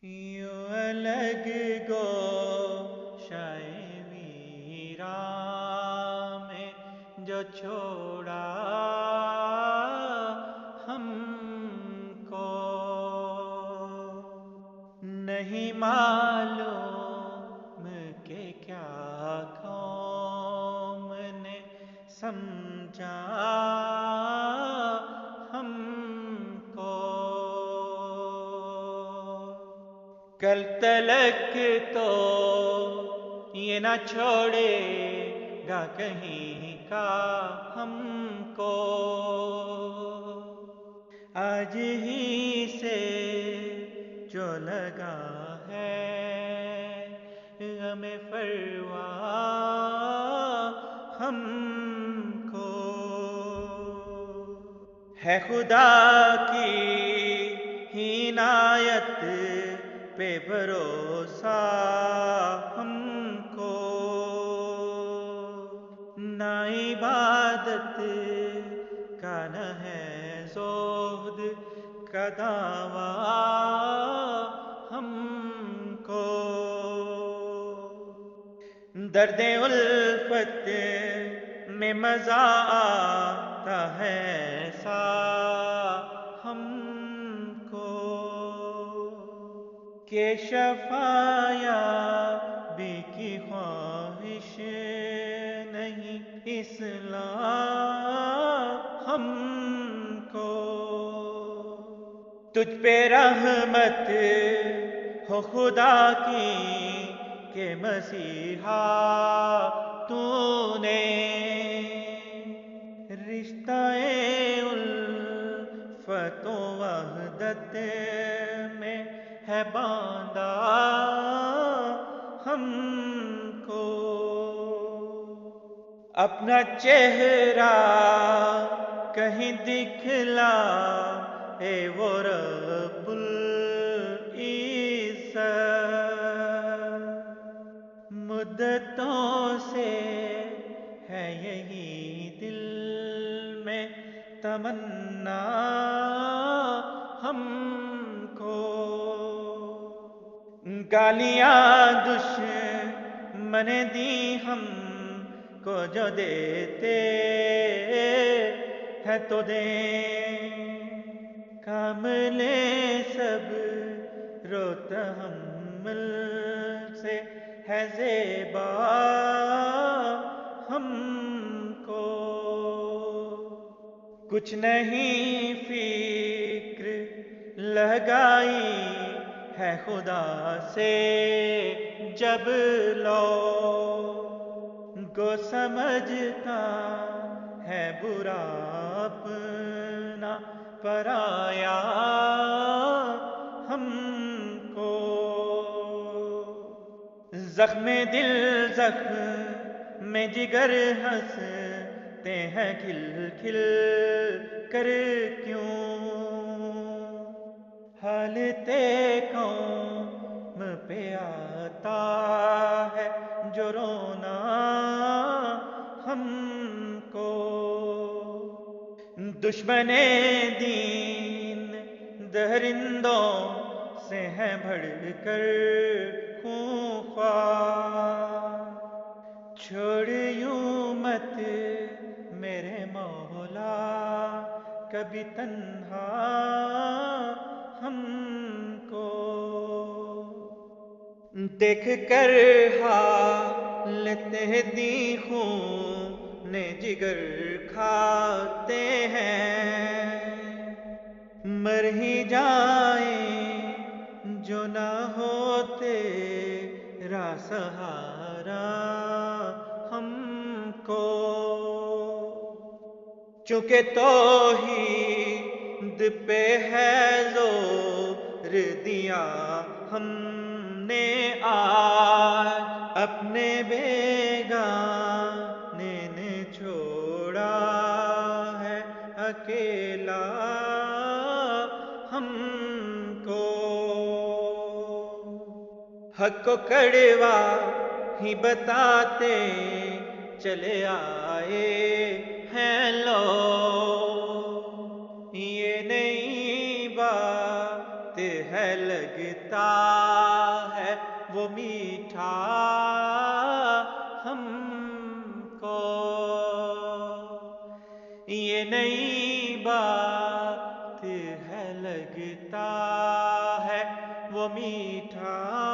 یوں الگ گوشۂ ویراں میں جو چھوڑا ہم کو، نہیں معلوم کہ کیا قوم نے سمجھا ہم کو، کل تلک تو یہ نہ چھوڑے گا کہیں کا ہم کو، آج ہی سے جو لگا ہے غم فروا ہم کو، ہے خدا کی عنایت پہ بھروسہ ہم کو، نہ عبادت کا نہ ہے زہد کا دعویٰ ہم کو، درد الفت میں مزہ آتا ہے ایسا ہم کو، کہ شفایابی کی خواہش نہیں اصلاح ہم کو، تجھ پہ رحمت ہو خدا کی کہ مسیحا تو نے رشتہ الفت و وحدت میں ہے باندھا ہم کو، اپنا چہرہ کہیں دکھلا اے وہ رب العزت، مدتوں سے ہے یہی دل میں تمنا ہم کو، گالیاں دشمن دی ہم کو جو دیتے ہیں تو دیں، کاملِ صبر و تحمل سے ہے زیبا ہم کو، کچھ نہیں فکر لگائی ہے خدا سے جب لو گو سمجھتا ہے برا اپنا پرایا ہم کو، زخم دل زخم جگر ہنستے ہیں کھل کھل کر کیوں، حالت قوم پہ آتا ہے جو رونا ہم کو، دشمن دین درندوں سے ہیں بڑھ کر خونخوار، چھوڑ یوں مت میرے مولا کبھی تنہا ہم کو، دیکھ کر حالت دی خون جگر کھاتے ہیں، مر ہی جائیں جو نہ ہوتے تیرا سہارا ہم کو، چونکہ توحید پہ ہے زور دیا ہم نے آج اپنے بیگانے نے چھوڑا ہے اکیلا ہم کو، حق کو کڑوا ہی بتاتے چلے آئے ہیں لوگ، یہ نئی بات ہے لگتا ہے وہ میٹھا ہم کو، یہ نئی بات ہے لگتا ہے وہ میٹھا